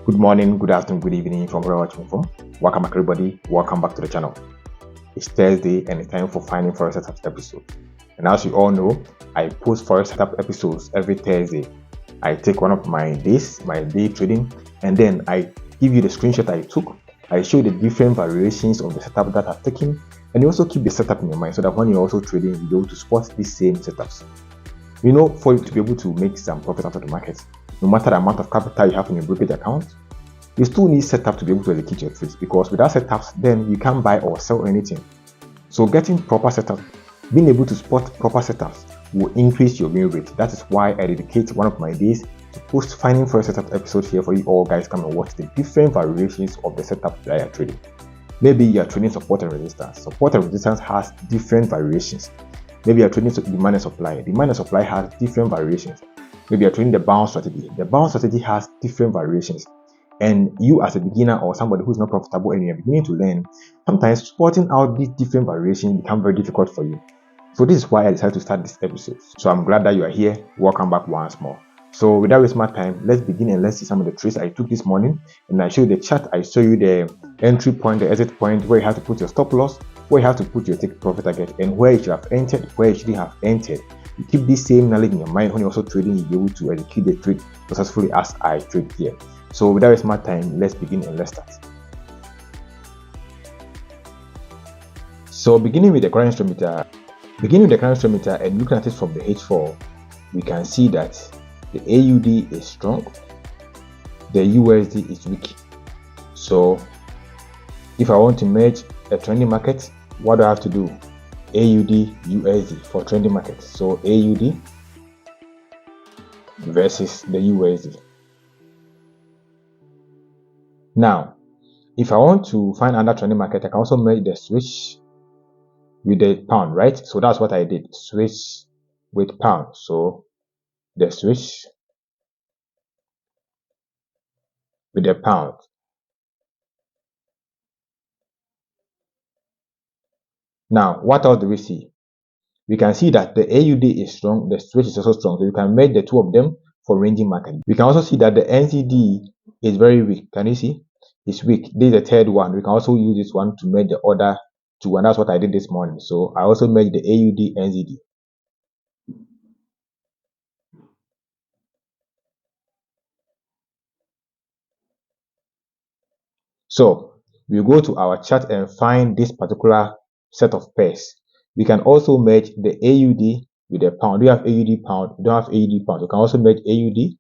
Good morning, good afternoon, good evening from where you're watching from. Welcome back everybody, welcome back to the channel. It's Thursday and it's time for Finding Forex Setups episode. And as you all know, I post Forex Setup episodes every Thursday. I take one of my days, my day trading, and then I give you the screenshot I took. I show the different variations of the setup that I've taken, and you also keep the setup in your mind so that when you're also trading, you'll be able to spot these same setups. You know, for you to be able to make some profit out of the market, no matter the amount of capital you have in your brokerage account, you still need setup to be able to execute your trades, because without setups, then you can't buy or sell anything. So getting proper setup, being able to spot proper setups will increase your win rate. That is why I dedicate one of my days to post Finding Forex Setup episode here for you all guys. Come and watch the different variations of the setup that you are trading. Maybe you are trading support and resistance. Support and resistance has different variations. Maybe you are trading demand and supply. Demand and supply has different variations. Maybe you are trading the bounce strategy. The bounce strategy has different variations. And you as a beginner or somebody who's not profitable and you're beginning to learn, sometimes spotting out these different variations become very difficult for you. So this is why I decided to start this episode. So I'm glad that you are here. Welcome back once more. So without wasting my time, let's begin and let's see some of the trades I took this morning. And I show you the chart. I show you the entry point, the exit point, where you have to put your stop loss, where you have to put your take profit target, and where you should have entered, where you shouldn't have entered. You keep this same knowledge in your mind when you're also trading. You'll be able to execute the trade successfully as I trade here. So without wasting my time, let's begin and let's start. So beginning with the current instrument and looking at it from the H4, we can see that the AUD is strong, the USD is weak. So if I want to merge a trending market, what do I have to do? AUD USD for trending market. So AUD versus the USD. Now, if I want to find another trending market, I can also make the switch with the pound, right? So that's what I did, switch with pound. So the switch with the pound. Now, what else do we see? We can see that the AUD is strong, the switch is also strong. So you can make the two of them for ranging market. We can also see that the NZD is very weak. Can you see? It's weak. This is the third one. We can also use this one to make the other two, and that's what I did this morning. So I also made the AUD NZD. So we go to our chart and find this particular set of pairs. We can also merge the AUD with the pound. We have AUD pound, we don't have AUD pound. We can also merge AUD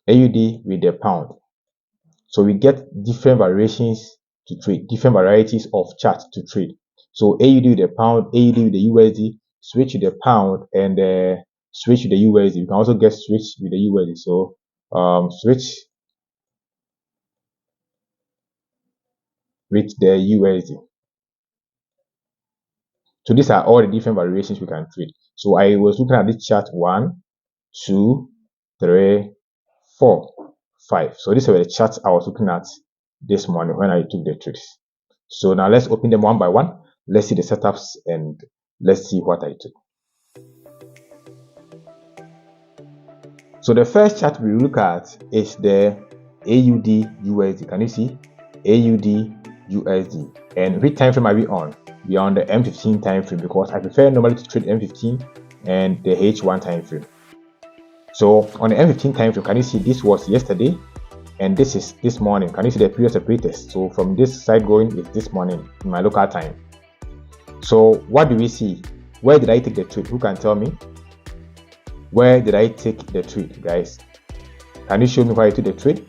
with the pound. So we get different variations to trade, different varieties of charts to trade. So AUD with the pound, AUD with the USD, switch with the pound, and switch with the USD. You can also get switch with the USD. So switch with the USD. So these are all the different variations we can trade. So I was looking at this chart 1, 2, 3, 4, 5. So these were the charts I was looking at this morning when I took the trades. So now let's open them one by one. Let's see the setups and let's see what I took. So the first chart we look at is the AUD USD. Can you see? AUD USD. And which time frame are we on? We are on the M15 time frame, because I prefer normally to trade M15 and the H1 time frame. So on the M15 time frame, can you see this was yesterday and this is this morning? Can you see the previous separators? So from this side going is this morning in my local time. So what do we see? Where did I take the trade? Who can tell me? Where did I take the trade, guys? Can you show me where I took the trade?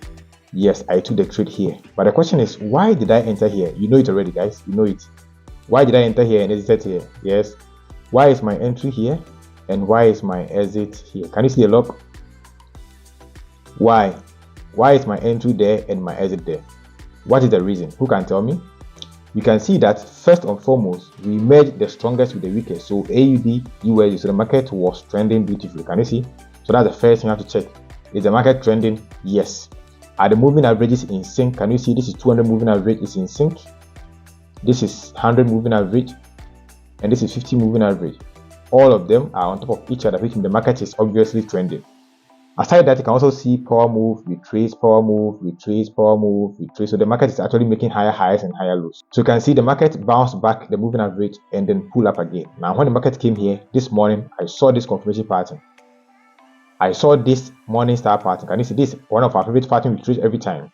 Yes, I took the trade here. But the question is, why did I enter here? You know it already, guys. You know it. Why did I enter here and exit here? Yes. Why is my entry here? And why is my exit here? Can you see the lock? Why? Why is my entry there and my exit there? What is the reason? Who can tell me? You can see that first and foremost, we merged the strongest with the weakest. So AUD, USD, so the market was trending beautifully. Can you see? So that's the first thing you have to check. Is the market trending? Yes. Are the moving averages in sync? Can you see this is 200 moving average is in sync? This is 100 moving average, and this is 50 moving average. All of them are on top of each other, which means the market is obviously trending. Aside that, you can also see power move, retrace, power move, retrace, power move, retrace. So the market is actually making higher highs and higher lows. So you can see the market bounce back the moving average and then pull up again. Now, when the market came here this morning, I saw this confirmation pattern. I saw this morning star pattern. Can you see this? One of our favorite pattern we trace every time.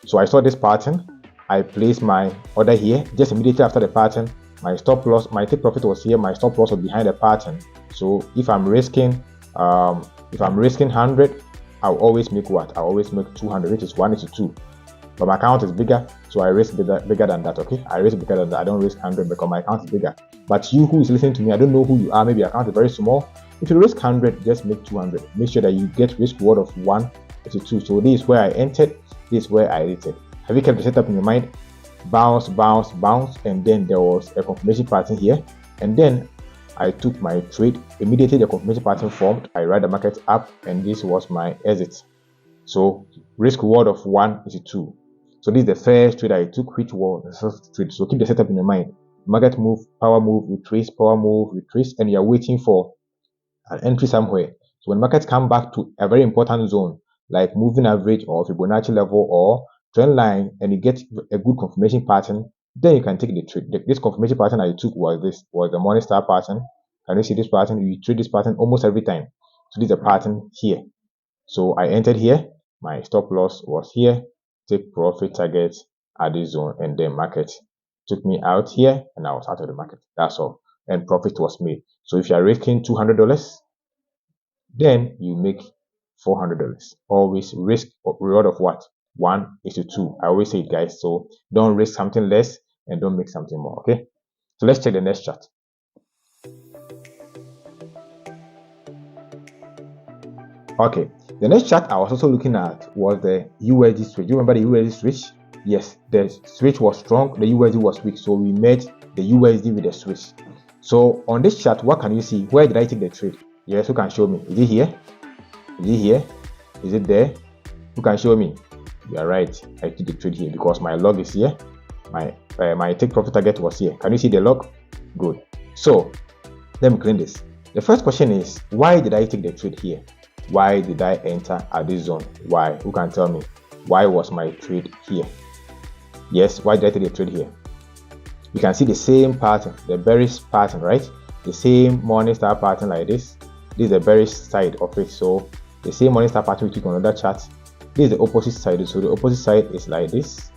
So I saw this pattern. I placed my order here. Just immediately after the pattern, my stop loss, my take profit was here. My stop loss was behind the pattern. So if I'm risking 100, I'll always make what? I'll always make 200, which is 1:2. But my account is bigger, so I risk bigger than that. Okay, I risk bigger than that. I don't risk 100 because my account is bigger. But you who is listening to me, I don't know who you are. Maybe your account is very small. If you risk 100, just make 200. Make sure that you get risk reward of 1:2. So this is where I entered. This is where I rated. Have you kept the setup in your mind? Bounce, bounce, bounce, and then there was a confirmation pattern here, and then I took my trade. Immediately the confirmation pattern formed, I ride the market up, and this was my exit. So risk reward of 1:2. So this is the first trade I took, which was the first trade. So keep the setup in your mind. Market move, power move, retrace, power move, retrace, and you're waiting for an entry somewhere. So when markets come back to a very important zone, like moving average or Fibonacci level or trend line, and you get a good confirmation pattern, then you can take the trade. This confirmation pattern I took was the morning star pattern. Can you see this pattern? You trade this pattern almost every time. So this is a pattern here. So I entered here. My stop loss was here. Take profit target at this zone, and then market took me out here, and I was out of the market. That's all. And profit was made. So if you are risking $200, then you make $400. Always risk reward of what? 1:2. I always say it, guys. So don't risk something less and don't make something more. Okay. So let's check the next chart. Okay. The next chart I was also looking at was the USD switch. Do you remember the USD switch? Yes, the switch was strong, the USD was weak. So we met the USD with the switch. So on this chart, what can you see? Where did I take the trade? Yes, who can show me? Is it here? Is it here? Is it there? Who can show me? You are right. I took the trade here because my log is here. My take profit target was here. Can you see the log? Good. So let me clean this. The first question is, why did I take the trade here? Why did I enter at this zone? Why? Who can tell me? Why was my trade here? Yes, why did I take the trade here? You can see the same pattern, the bearish pattern, right? The same morning star pattern like this. This is the bearish side of it. So the same morning star pattern we took on another chart. This is the opposite side. So the opposite side is like this,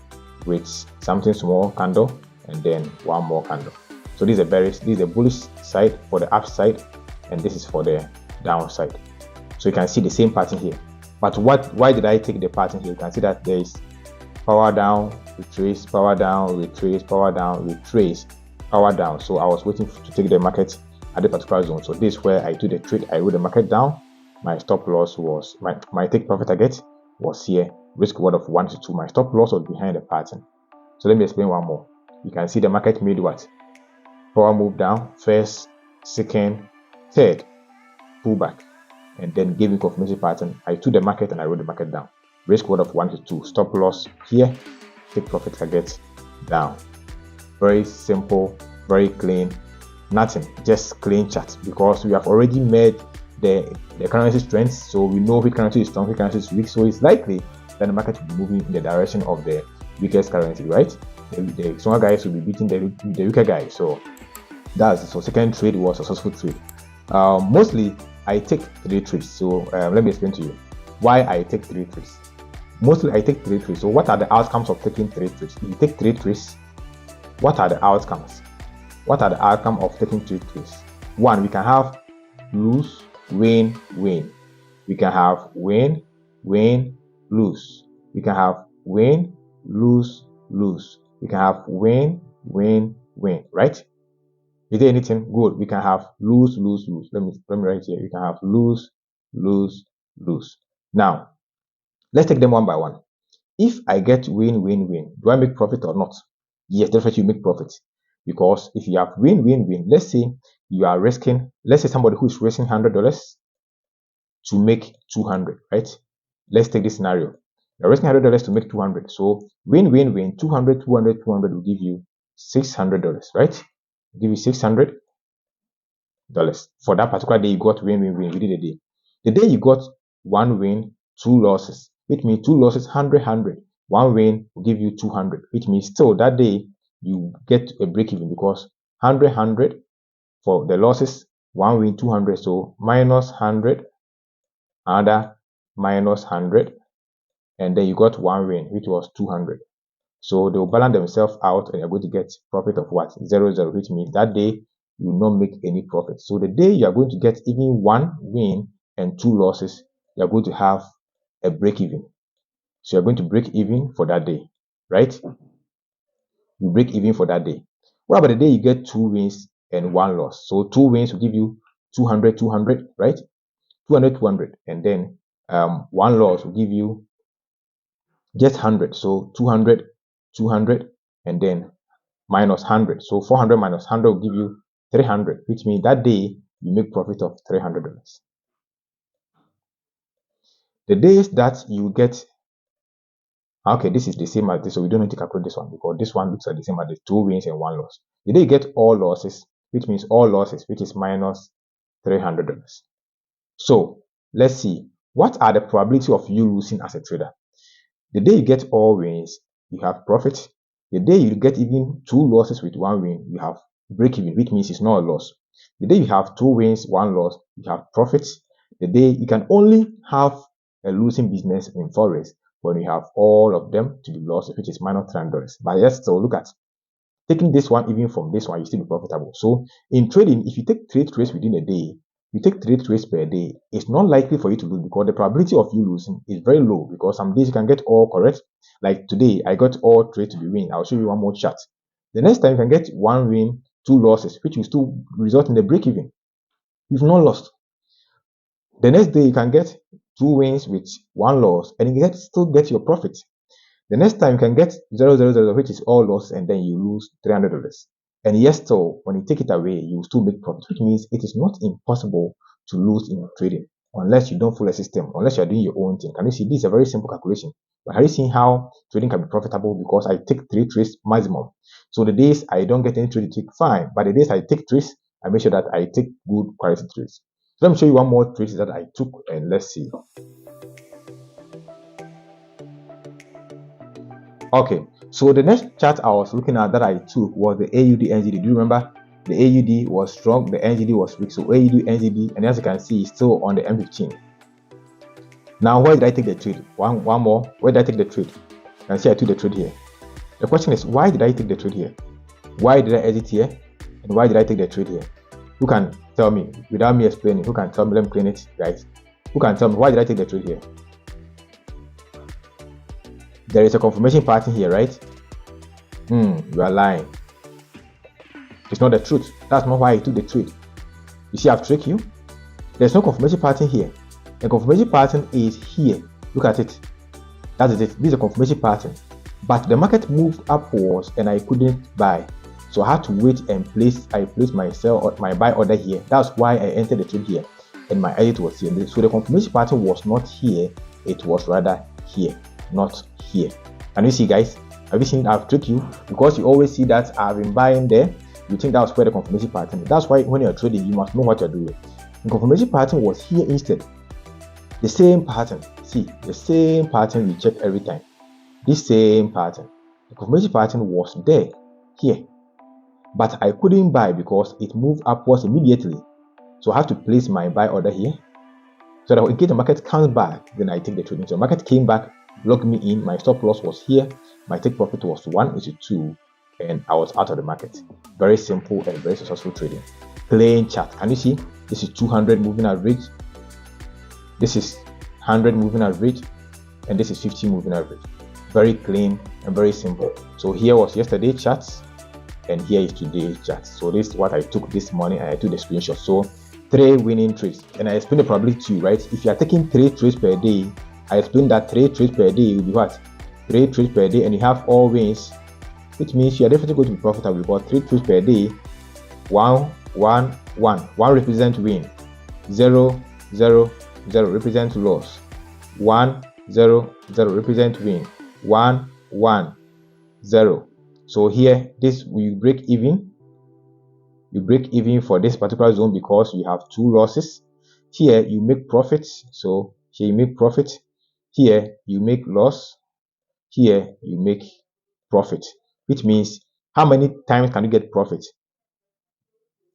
with something small candle and then one more candle. So this is a bearish, this is the bullish side for the upside, and this is for the downside. So you can see the same pattern here. But why did I take the pattern here? You can see that there is power down, retrace, power down, retrace, power down, retrace, power down. So I was waiting to take the market at the particular zone. So this is where I do the trade. I wrote the market down. My stop loss was my take profit target was here. Risk reward of 1:2. My stop loss was behind the pattern. So let me explain one more. You can see the market made what? Power move down, first, second, third, pullback, and then gave me confirmation pattern. I took the market and I wrote the market down. Risk reward of 1:2. Stop loss here. Take profit target down. Very simple, very clean. Nothing, just clean chart, because we have already made the currency strength, so we know which currency is strong, which currency is weak. So it's likely that the market will be moving in the direction of the weakest currency, right? The stronger guys will be beating the weaker guys. So that's it. So second trade was a successful trade. Mostly I take 3 trades. So let me explain to you why I take 3 trades. Mostly I take 3 trades. So what are the outcomes of taking 3 trades? If you take 3 trades, what are the outcomes? What are the outcomes of taking 3 trades? One, we can have lose, win, win. We can have win, win, lose. We can have win, lose, lose. We can have win, win, win, right? Is there anything good? We can have lose, lose, lose. Let me write here. We can have lose, lose, lose. Now, let's take them one by one. If I get win, win, win, do I make profit or not? Yes, definitely you make profit. Because if you have win, win, win, let's say you are risking, let's say somebody who is risking $100 to make 200, right? Let's take this scenario. You're risking $100 to make 200. So win, win, win, 200, 200, 200 will give you $600, right? Will give you $600. For that particular day, you got win, win, win within the day. The day you got 1 win, 2 losses, which means 2 losses, 100. 1 win will give you 200, which means still that day you get a break even because 100 for the losses, 1 win, 200. So minus 100, another minus 100, and then you got 1 win, which was 200. So they will balance themselves out and you're going to get profit of what? 0, which means that day you will not make any profit. So the day you are going to get even 1 win and 2 losses, you are going to have a break even. So you're going to break even for that day, right? You break even for that day. What about the day you get 2 wins and 1 loss? So 2 wins will give you 200, right? 200, and then 1 loss will give you just 100. So 200, and then minus 100. So 400 minus 100 will give you 300, which means that day you make profit of $300. The days that you get, okay, this is the same as this, so we don't need to calculate this one because this one looks like the same as the 2 wins and 1 loss. The day you get all losses, which means all losses, which is minus $300. So let's see, what are the probability of you losing as a trader? The day you get all wins, you have profit. The day you get even 2 losses with 1 win, you have break even, which means it's not a loss. The day you have 2 wins, 1 loss, you have profits. The day you can only have a losing business in forex when you have all of them to be lost, which is minus $300. But yes, so look at taking this one, even from this one, you still be profitable. So in trading, if you take 3 trades within a day, you take 3 trades per day, it's not likely for you to lose because the probability of you losing is very low because some days you can get all correct. Like today, I got all trades to be win. I'll show you one more chart. The next time you can get 1 win, 2 losses, which will still result in a break even. You've not lost. The next day you can get 2 wins with 1 loss and you still get your profit. The next time you can get 0, which is all loss, and then you lose $300. And yes, so when you take it away, you still make profit, which means it is not impossible to lose in trading unless you don't follow a system, unless you are doing your own thing. Can you see? This is a very simple calculation. But have you seen how trading can be profitable? Because I take 3 trades maximum. So the days I don't get any trade to take, fine. But the days I take trades, I make sure that I take good quality trades. So let me show you one more trade that I took, and let's see. Okay, so the next chart I was looking at that I took was the AUD NZD. Do you remember? The AUD was strong, the NZD was weak. So AUD NZD, and as you can see, it's still on the M15. Now, where did I take the trade? One more. Where did I take the trade? You can see I took the trade here. The question is, why did I take the trade here? Why did I exit here? And why did I take the trade here? Who can tell me without me explaining? Who can tell me? Let me clean it, guys. Who can tell me why did I take the trade here? There is a confirmation pattern here, right? You are lying. It's not the truth. That's not why I took the trade. You see, I've tricked you. There's no confirmation pattern here. The confirmation pattern is here. Look at it. That is it. This is a confirmation pattern. But the market moved upwards and I couldn't buy. So I had to wait and I placed my sell or my buy order here. That's why I entered the trade here. And my exit was here. So the confirmation pattern was not here. It was rather here, not here. Can you see, guys? Have you seen I've tricked you? Because you always see that I've been buying there. You think that's where the confirmation pattern is. That's why when you're trading, you must know what you're doing. The confirmation pattern was here instead. The same pattern. See, the same pattern we check every time. This same pattern. The confirmation pattern was there, here. But I couldn't buy because it moved upwards immediately. So I have to place my buy order here. So that in case the market comes back, then I take the trading. So the market came back, logged me in. My stop loss was here. My take profit was 182. And I was out of the market. Very simple and very successful trading. Plain chart. Can you see? This is 200 moving average. This is 100 moving average. And this is 50 moving average. Very clean and very simple. So here was yesterday's charts. And here is today's chart. So this is what I took this morning and I took the screenshot. So 3 winning trades. And I explained the probability to you, right? If you are taking 3 trades per day, I explained that 3 trades per day will be what? 3 trades per day and you have all wins. Which means you are definitely going to be profitable because 3 trades per day, 1, 1, 1. 1 represents win. 0, 0, 0 represents loss. 1, 0, 0 represents win. 1, 1, 0. So here, this will break even. You break even for this particular zone because you have 2 losses. Here, you make profits. So Here you make profit. Here you make loss. Here you make profit, which means how many times can you get profit?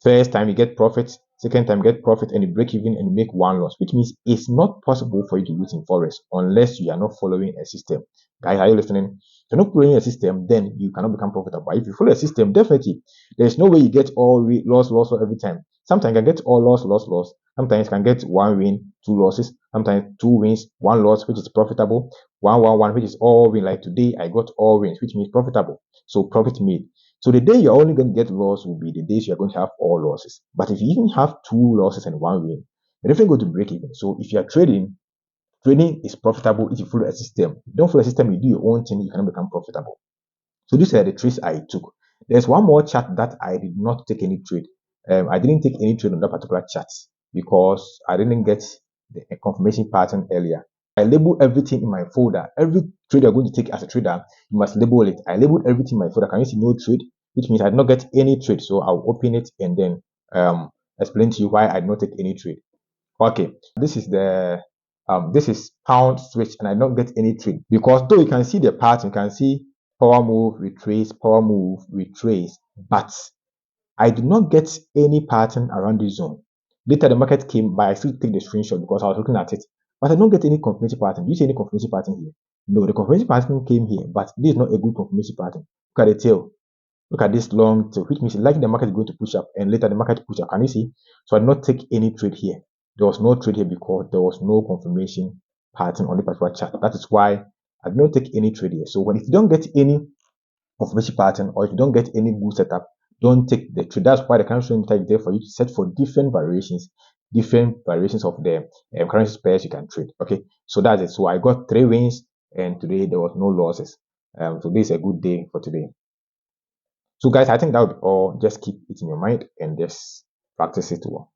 First time you get profit, second time you get profit, and you break even and you make one loss, which means it's not possible for you to lose in forex unless you are not following a system. Guys, are you listening? If you're not following a system, then you cannot become profitable. But if you follow a system, definitely there's no way you get all loss every time. Sometimes you can get all loss. Sometimes you can get one win, two losses. Sometimes two wins, one loss, which is profitable. One, which is all win. Like today, I got all wins, which means profitable. So profit made. So the day you're only going to get loss will be the days you're going to have all losses. But if you even have two losses and one win, you're definitely going to break even. So if you're trading is profitable if you follow a system. If you don't follow a system, you do your own thing, you cannot become profitable. So these are the trades I took. There's one more chart that I did not take any trade. I didn't take any trade on that particular chart because I didn't get the confirmation pattern earlier. I label everything in my folder. Every trade you're going to take as a trader, you must label it. I labeled everything in my folder. Can you see no trade? Which means I did not get any trade. So I'll open it and then explain to you why I did not take any trade. Okay, this is pound switch and I don't get any trade because though you can see the pattern, you can see power move, retrace, power move, retrace, but I did not get any pattern around this zone. Later the market came, but I still take the screenshot because I was looking at it, but I don't get any confirmation pattern. Do you see any confirmation pattern here? No, the confirmation pattern came here, but this is not a good confirmation pattern. Look at the tail. Look at this long tail, which means likely the market is going to push up and later the market push up. Can you see? So I did not take any trade here. There was no trade here because there was no confirmation pattern on the particular chart. That is why I did not take any trade here. So if you don't get any confirmation pattern or if you don't get any good setup, don't take the trade. That's why the currency indicator is there for you to set for different variations of the currency pairs you can trade. Okay, so that's it. So I got 3 wins and today there was no losses. So this is a good day for today. So guys, I think that would be all. Just keep it in your mind and just practice it well.